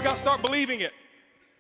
got to start believing it.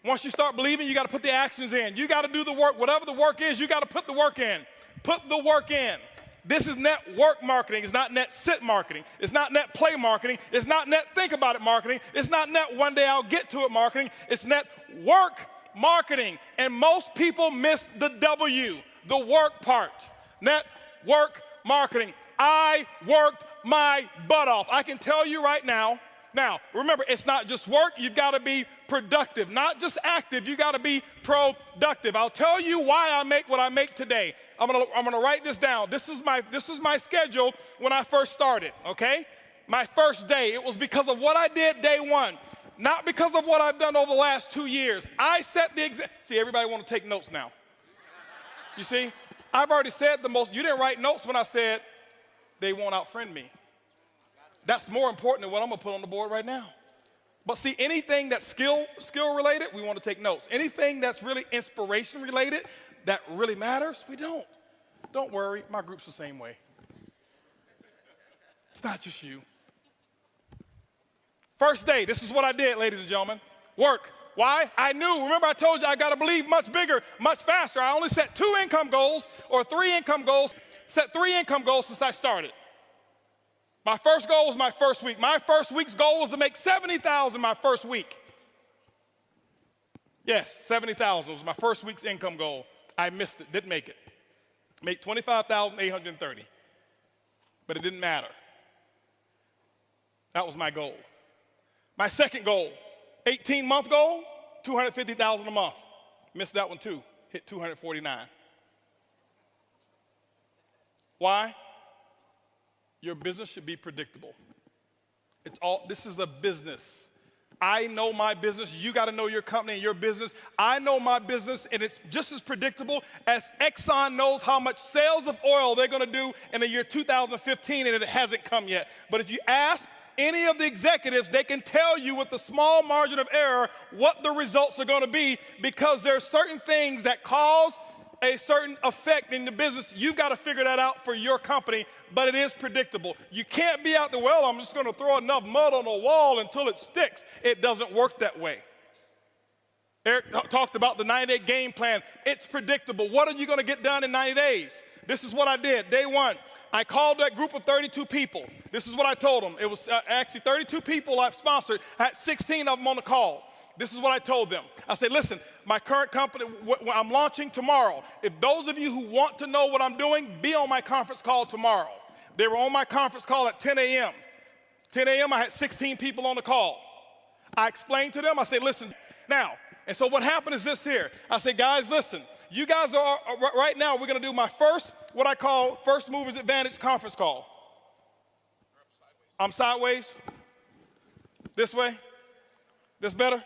Once you start believing, you got to put the actions in. You got to do the work. Whatever the work is, you got to put the work in. Put the work in. This is network marketing. It's not net sit marketing. It's not net play marketing. It's not net think about it marketing. It's not net one day I'll get to it marketing. It's net work marketing. And most people miss the W, the work part. Network marketing. I worked my butt off. I can tell you right now. Now, remember, it's not just work. You've got to be productive, not just active. You got to be productive. I'll tell you why I make what I make today. I'm gonna write this down. This is my schedule when I first started, okay? My first day. It was because of what I did day one, not because of what I've done over the last 2 years. I set the example. See, everybody want to take notes now. You see? I've already said the most. You didn't write notes when I said they won't outfriend me. That's more important than what I'm going to put on the board right now. But see, anything that's skill related, we want to take notes. Anything that's really inspiration related, that really matters, we don't. Don't worry, my group's the same way. It's not just you. First day, this is what I did, ladies and gentlemen. Work. Why? I knew. Remember I told you I got to believe much bigger, much faster. I only set 2 income goals or 3 income goals. Set 3 income goals since I started. My first goal was my first week. My first week's goal was to make $70,000 my first week. Yes, $70,000 was my first week's income goal. I missed it, didn't make it. Made $25,830, but it didn't matter. That was my goal. My second goal, 18-month goal, $250,000 a month. Missed that one too, hit $249. Why? Your business should be predictable. This is a business. I know my business. You got to know your company and your business. I know my business, and it's just as predictable as Exxon knows how much sales of oil they're going to do in the year 2015, and it hasn't come yet. But if you ask any of the executives, they can tell you with a small margin of error what the results are going to be, because there are certain things that cause a certain effect in the business. You've got to figure that out for your company, but it is predictable. You can't be out there, well, I'm just going to throw enough mud on the wall until it sticks. It doesn't work that way. Eric talked about the 90-day game plan. It's predictable. What are you going to get done in 90 days? This is what I did. Day one, I called that group of 32 people. This is what I told them. It was actually 32 people I've sponsored. I had 16 of them on the call. This is what I told them. I said, listen, my current company, I'm launching tomorrow. If those of you who want to know what I'm doing, be on my conference call tomorrow. They were on my conference call at 10 a.m. 10 a.m., I had 16 people on the call. I explained to them, I said, listen, now, and so what happened is this here. I said, guys, listen, you guys are, right now, we're going to do my first, what I call First Movers Advantage conference call. I'm sideways? This way? This better?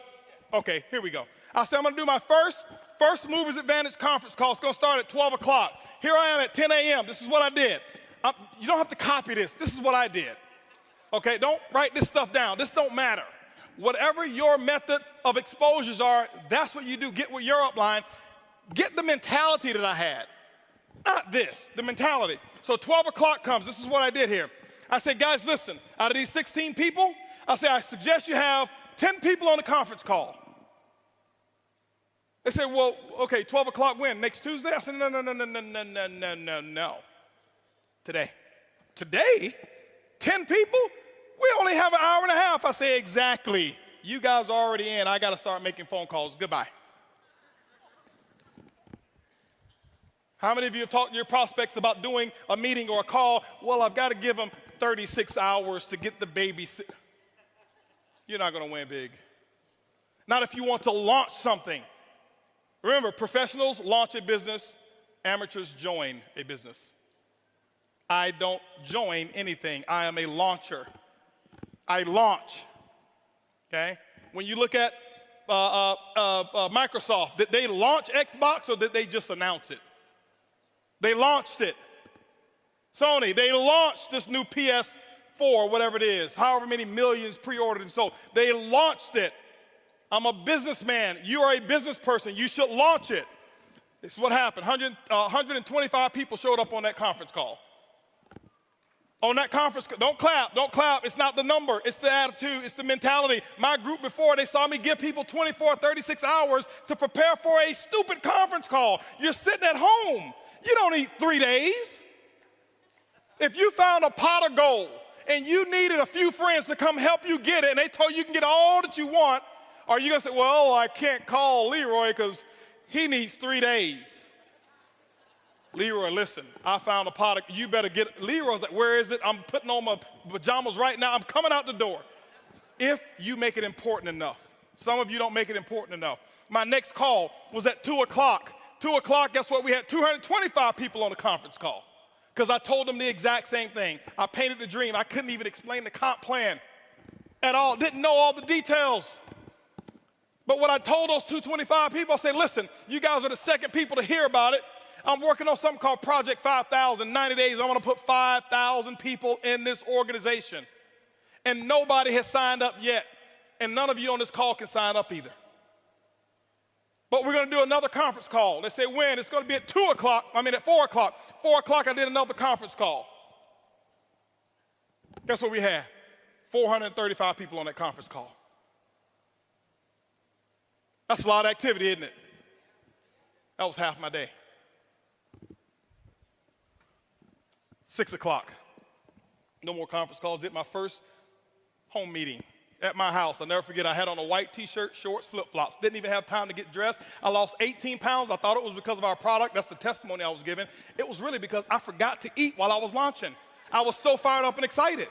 Okay, here we go. I said, I'm going to do my First Movers Advantage conference call. It's going to start at 12 o'clock. Here I am at 10 a.m. This is what I did. You don't have to copy this. This is what I did. Okay, don't write this stuff down. This don't matter. Whatever your method of exposures are, that's what you do. Get with your upline. Get the mentality that I had. Not this, the mentality. So 12 o'clock comes. This is what I did here. I said, guys, listen, out of these 16 people, I said, I suggest you have 10 people on the conference call. They said, well, okay, 12 o'clock when? Next Tuesday? I said, no. Today. Today? 10 people? We only have an hour and a half. I say, exactly. You guys are already in. I got to start making phone calls. Goodbye. How many of you have talked to your prospects about doing a meeting or a call? Well, I've got to give them 36 hours to get the baby. You're not going to win big. Not if you want to launch something. Remember, professionals launch a business, amateurs join a business. I don't join anything. I am a launcher. I launch, okay? When you look at Microsoft, did they launch Xbox or did they just announce it? They launched it. Sony, they launched this new PS4, whatever it is, however many millions pre-ordered and sold. They launched it. I'm a businessman. You are a business person. You should launch it. This is what happened. 125 people showed up on that conference call. On that conference, don't clap, don't clap. It's not the number, it's the attitude, it's the mentality. My group before, they saw me give people 24, 36 hours to prepare for a stupid conference call. You're sitting at home. You don't need 3 days. If you found a pot of gold and you needed a few friends to come help you get it and they told you can get all that you want, are you gonna say, well, I can't call Leroy because he needs 3 days? Leroy, listen, I found a pot of, you better get it. Leroy's like, where is it? I'm putting on my pajamas right now. I'm coming out the door. If you make it important enough. Some of you don't make it important enough. My next call was at 2 o'clock. 2 o'clock, guess what? We had 225 people on the conference call because I told them the exact same thing. I painted the dream. I couldn't even explain the comp plan at all. Didn't know all the details. But what I told those 225 people, I said, listen, you guys are the second people to hear about it. I'm working on something called Project 5,000. 90 days, I want to put 5,000 people in this organization. And nobody has signed up yet. And none of you on this call can sign up either. But we're going to do another conference call. They say when? It's going to be at 4 o'clock. 4 o'clock, I did another conference call. Guess what we had? 435 people on that conference call. That's a lot of activity, isn't it? That was half my day. 6 o'clock. No more conference calls. Did my first home meeting at my house. I'll never forget, I had on a white t-shirt, shorts, flip-flops. Didn't even have time to get dressed. I lost 18 pounds. I thought it was because of our product. That's the testimony I was giving. It was really because I forgot to eat while I was launching. I was so fired up and excited.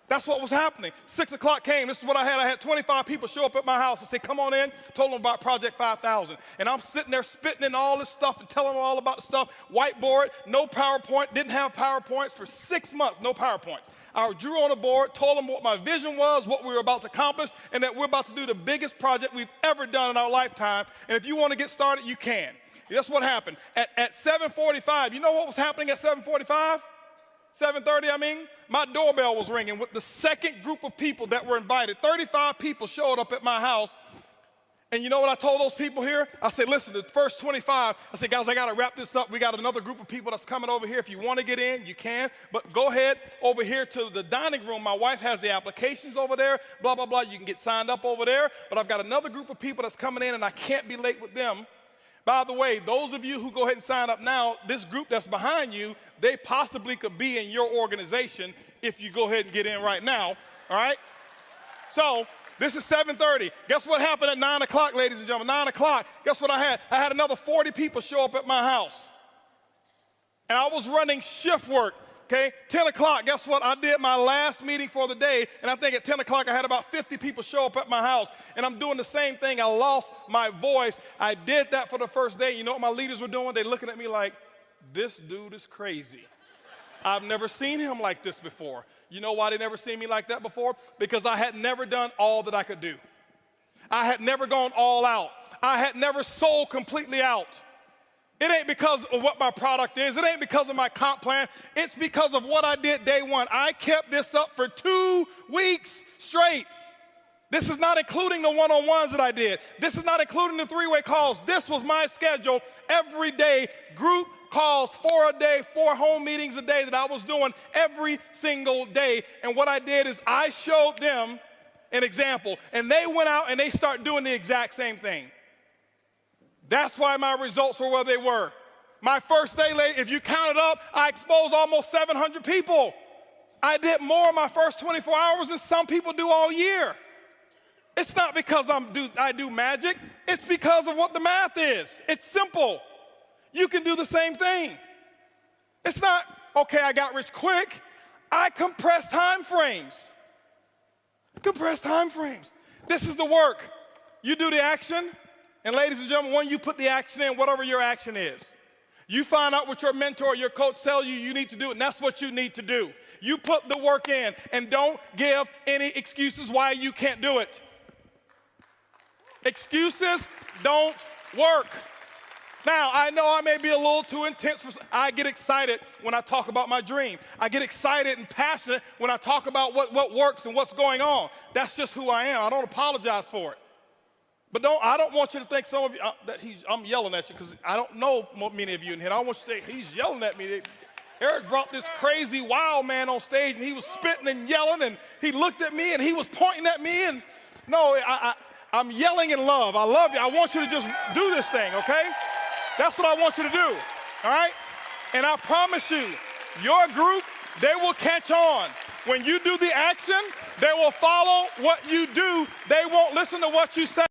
That's what was happening. 6 o'clock came. This is what I had. I had 25 people show up at my house and say, come on in. Told them about Project 5,000. And I'm sitting there spitting in all this stuff and telling them all about the stuff. Whiteboard, no PowerPoint. Didn't have PowerPoints for 6 months, no PowerPoints. I drew on a board, told them what my vision was, what we were about to accomplish, and that we're about to do the biggest project we've ever done in our lifetime. And if you want to get started, you can. That's what happened. At 7:45, you know what was happening at 7:45? 7:30, my doorbell was ringing with the second group of people that were invited. 35 people showed up at my house. And you know what I told those people here? I said, listen, the first 25, I said, guys, I got to wrap this up. We got another group of people that's coming over here. If you want to get in, you can. But go ahead over here to the dining room. My wife has the applications over there, blah, blah, blah. You can get signed up over there. But I've got another group of people that's coming in, and I can't be late with them. By the way, those of you who go ahead and sign up now, this group that's behind you, they possibly could be in your organization if you go ahead and get in right now, all right? So this is 7:30. Guess what happened at 9 o'clock, ladies and gentlemen? 9 o'clock, guess what I had? I had another 40 people show up at my house. And I was running shift work, okay? 10 o'clock, guess what? I did my last meeting for the day, and I think at 10 o'clock I had about 50 people show up at my house. And I'm doing the same thing. I lost my voice. I did that for the first day. You know what my leaders were doing? They're looking at me like, this dude is crazy. I've never seen him like this before. You know why they never seen me like that before? Because I had never done all that I could do. I had never gone all out. I had never sold completely out. It ain't because of what my product is. It ain't because of my comp plan. It's because of what I did day one. I kept this up for 2 weeks straight. This is not including the one-on-ones that I did. This is not including the three-way calls. This was my schedule every day, group calls 4 a day, 4 home meetings a day that I was doing every single day. And what I did is I showed them an example, and they went out and they started doing the exact same thing. That's why my results were where they were. My first day, if you count it up, I exposed almost 700 people. I did more in my first 24 hours than some people do all year. It's not because I do magic. It's because of what the math is. It's simple. You can do the same thing. It's not, okay, I got rich quick. I compress time frames. Compress time frames. This is the work. You do the action, and ladies and gentlemen, when you put the action in, whatever your action is, you find out what your mentor, your coach tells you need to do, and that's what you need to do. You put the work in, and don't give any excuses why you can't do it. Excuses don't work. Now, I know I may be a little too intense. I get excited when I talk about my dream. I get excited and passionate when I talk about what works and what's going on. That's just who I am. I don't apologize for it. But I don't want you to think some of you, I'm yelling at you because I don't know many of you in here. I don't want you to say, he's yelling at me. Eric brought this crazy wild man on stage, and he was spitting and yelling, and he looked at me, and he was pointing at me, and no, I'm yelling in love. I love you. I want you to just do this thing, okay? That's what I want you to do, all right? And I promise you, your group, they will catch on. When you do the action, they will follow what you do. They won't listen to what you say.